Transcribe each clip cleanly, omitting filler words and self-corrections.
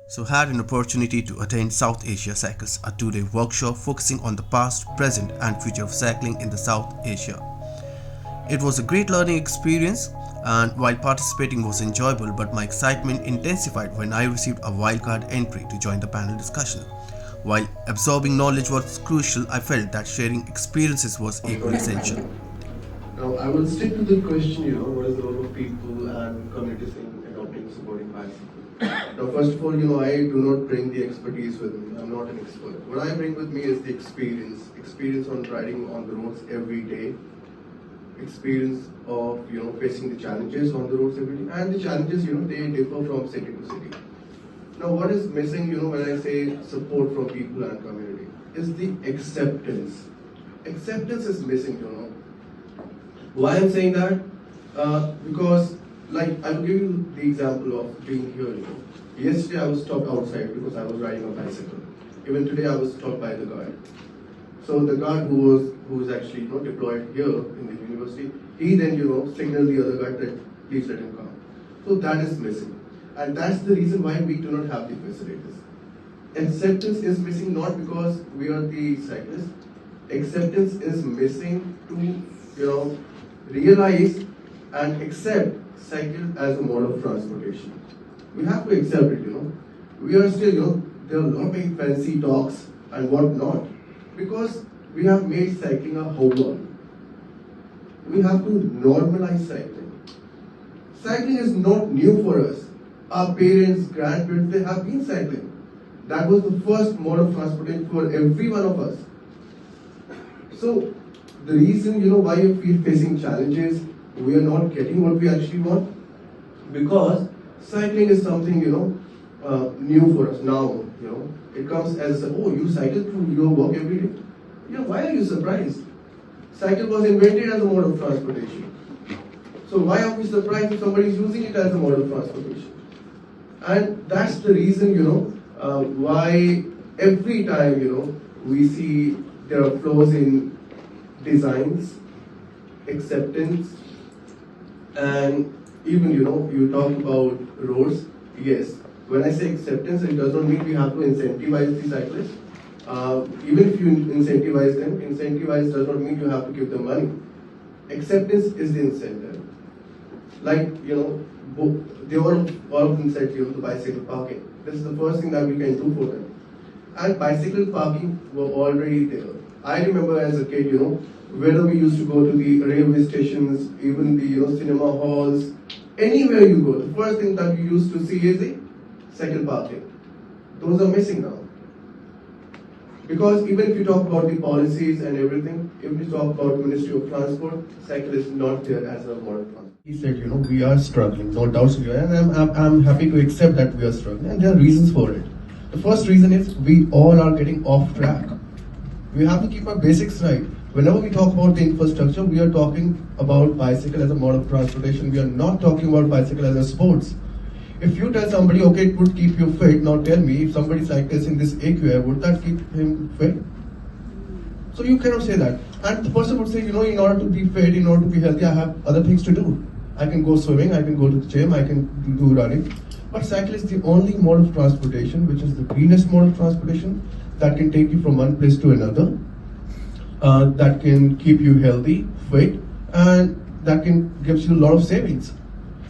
So had an opportunity to attend South Asia Cycles, a 2-day workshop focusing on the past, present and future of cycling in the South Asia. It was a great learning experience, and while participating was enjoyable, but my excitement intensified when I received a wildcard entry to join the panel discussion. While absorbing knowledge was crucial, I felt that sharing experiences was equally essential. Now, I will stick to the question, what is the role of people and communities in adopting supporting bicycle? Now, first of all, I do not bring the expertise with me. I'm not an expert. What I bring with me is the experience on riding on the roads every day, experience of, facing the challenges on the roads every day, and the challenges, they differ from city to city. Now, what is missing, when I say support from people and community, is the acceptance. Acceptance is missing, Why I'm saying that? Because, I will give you the example of being here. Yesterday I was stopped outside because I was riding a bicycle. Even today I was stopped by the guard. So the guard who was actually deployed here in the university, he then signaled the other guard that please let him come. So that is missing, and that's the reason why we do not have the facilities. Acceptance is missing not because we are the cyclists. Acceptance is missing to realize and accept cycle as a mode of transportation. We have to accept it, We are still, there are a lot of fancy talks and whatnot, because we have made cycling a hobby. We have to normalize cycling. Cycling is not new for us. Our parents, grandparents, they have been cycling. That was the first mode of transportation for every one of us. So, the reason, why we are facing challenges, we are not getting what we actually want, because cycling is something, new for us now, It comes as, you cycle to your work every day? Why are you surprised? Cycle was invented as a mode of transportation. So why are we surprised if somebody is using it as a mode of transportation? And that's the reason, why every time, we see there are flaws in designs, acceptance, and even, you talk about roads. Yes, when I say acceptance, it does not mean we have to incentivize the cyclists. Even if you incentivize them, incentivize does not mean you have to give them money. Acceptance is the incentive. They all of them said, the bicycle parking. This is the first thing that we can do for them. And bicycle parking were already there. I remember as a kid, whether we used to go to the railway stations, even the cinema halls, anywhere you go, the first thing that you used to see is the cycle parking. Those are missing now. Because even if you talk about the policies and everything, if you talk about Ministry of Transport, cycle is not there as a mode of transport. He said, we are struggling, no doubts we are, and I'm happy to accept that we are struggling, and there are reasons for it. The first reason is we all are getting off track. We have to keep our basics right. Whenever we talk about the infrastructure, we are talking about bicycle as a mode of transportation. We are not talking about bicycle as a sports. If you tell somebody, okay, it would keep you fit, now tell me, if somebody cycles in this AQI, would that keep him fit? So you cannot say that. And the person would say, in order to be fit, in order to be healthy, I have other things to do. I can go swimming, I can go to the gym, I can do running. But cycle is the only mode of transportation, which is the greenest mode of transportation, that can take you from one place to another, that can keep you healthy, fit, and that can gives you a lot of savings.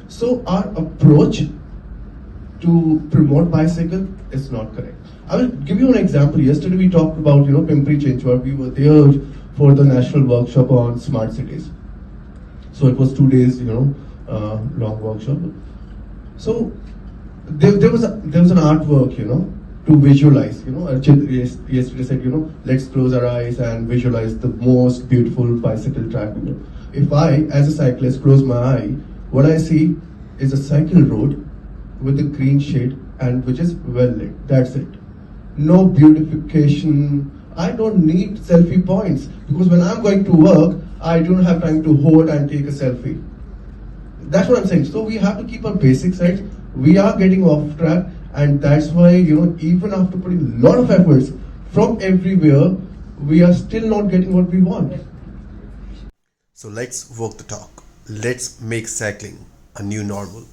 So our approach to promote bicycle is not correct. I will give you an example. Yesterday we talked about Pimpri Chinchwad. We were there for the national workshop on smart cities. So it was 2 days, long workshop. So there was an artwork, to visualize. Yesterday said, let's close our eyes and visualize the most beautiful bicycle track. If I, as a cyclist, close my eye, what I see is a cycle road with a green shade and which is well lit. That's it. No beautification. I don't need selfie points, because when I'm going to work, I don't have time to hold and take a selfie. That's what I'm saying. So we have to keep our basics right. We are getting off track, and that's why, even after putting a lot of efforts from everywhere, we are still not getting what we want. So let's walk the talk. Let's make cycling a new normal.